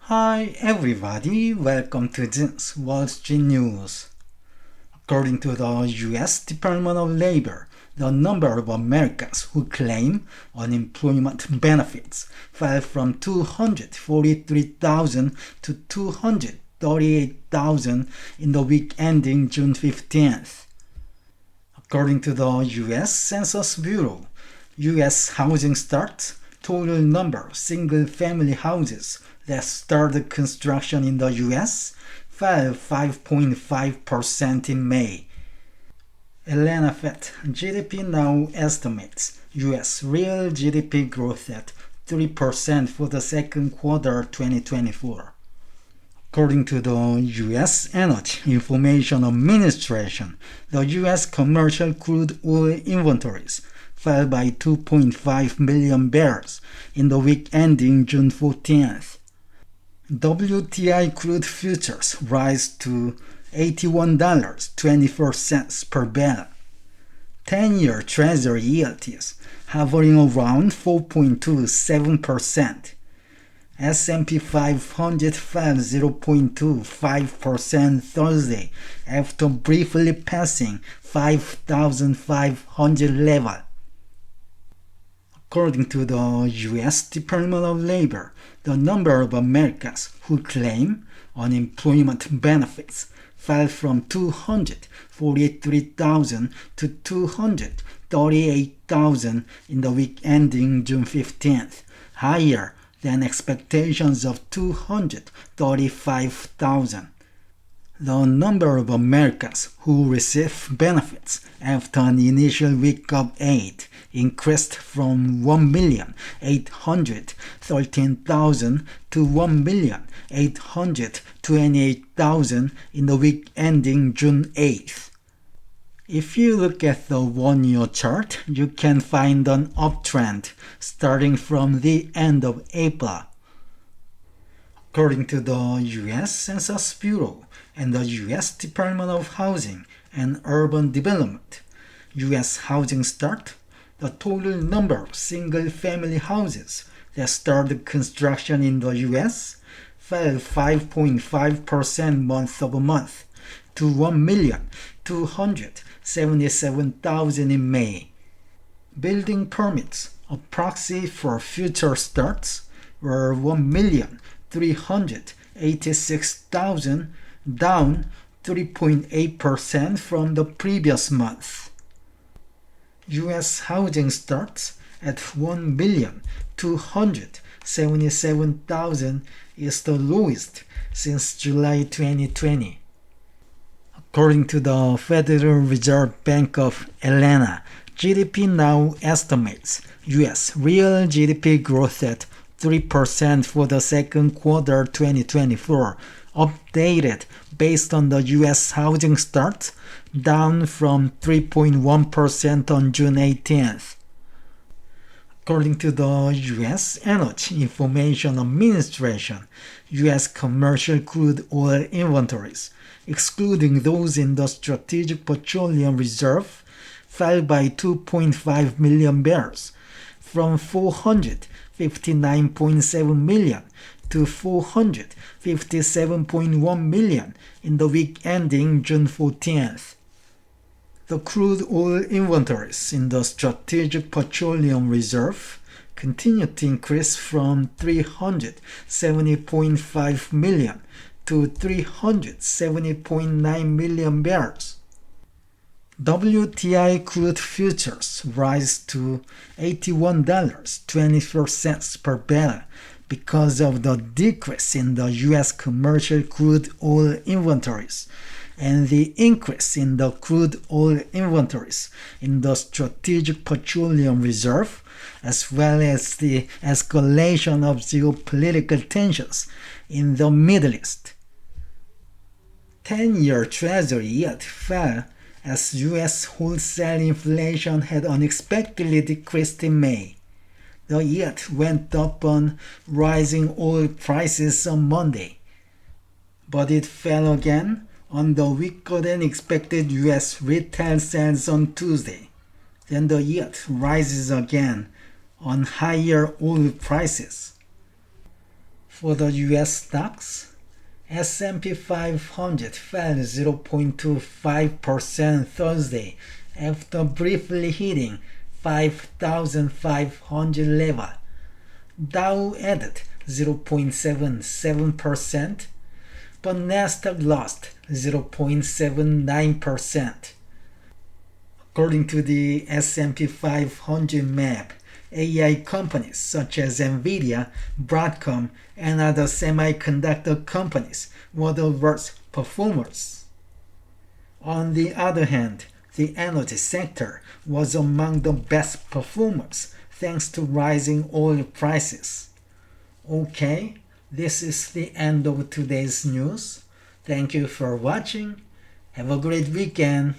Hi everybody, welcome to this Wall Street News. According to the US Department of Labor, the number of Americans who claim unemployment benefits fell from 243,000 to 238,000 in the week ending June 15th. According to the US Census Bureau, US housing starts, total number of single-family houses that started construction in the US fell 5.5% in May. Atlanta Fed GDPNow estimates US real GDP growth at 3% for the second quarter 2024. According to the U.S. Energy Information Administration, the U.S. commercial crude oil inventories fell by 2.5 million barrels in the week ending June 14th. WTI crude futures rise to $81.24 per barrel. 10-year Treasury yield is hovering around 4.27%. S&P 500 fell 0.25% Thursday after briefly passing 5,500 level. According to the U.S. Department of Labor, the number of Americans who claim unemployment benefits fell from 243,000 to 238,000 in the week ending June 15th, higher than expectations of 235,000. The number of Americans who receive benefits after an initial week of aid increased from 1,813,000 to 1,828,000 in the week ending June 8th. If you look at the one-year chart, you can find an uptrend starting from the end of April. According to the U.S. Census Bureau and the U.S. Department of Housing and Urban Development, U.S. housing start, the total number of single-family houses that started construction in the U.S. fell 5.5% month-over-month to 1,277,000 in May. Building permits, a proxy for future starts, were 1,386,000, down 3.8% from the previous month. U.S. housing starts at 1,277,000 is the lowest since July 2020. According to the Federal Reserve Bank of Atlanta, GDPNow estimates U.S. real GDP growth at 3% for the second quarter 2024, updated based on the U.S. housing starts, down from 3.1% on June 18th. According to the U.S. Energy Information Administration, U.S. commercial crude oil inventories, excluding those in the Strategic Petroleum Reserve, fell by 2.5 million barrels, from 459.7 million to 457.1 million in the week ending June 14th. The crude oil inventories in the Strategic Petroleum Reserve continued to increase from 370.5 million to 370.9 million barrels. WTI crude futures rise to $81.24 per barrel because of the decrease in the U.S. commercial crude oil inventories and the increase in the crude oil inventories in the Strategic Petroleum Reserve, as well as the escalation of geopolitical tensions in the Middle East. 10-year Treasury yield fell as U.S. wholesale inflation had unexpectedly decreased in May. The yield went up on rising oil prices on Monday, but it fell again on the weaker-than-expected U.S. retail sales on Tuesday. Then the yield rises again on higher oil prices. For the US stocks, S&P 500 fell 0.25% Thursday after briefly hitting 5,500 level. Dow added 0.77%, but Nasdaq lost 0.79%. According to the S&P 500 map, AI companies such as Nvidia, Broadcom, and other semiconductor companies were the worst performers. On the other hand, the energy sector was among the best performers thanks to rising oil prices. Okay, this is the end of today's news. Thank you for watching. Have a great weekend.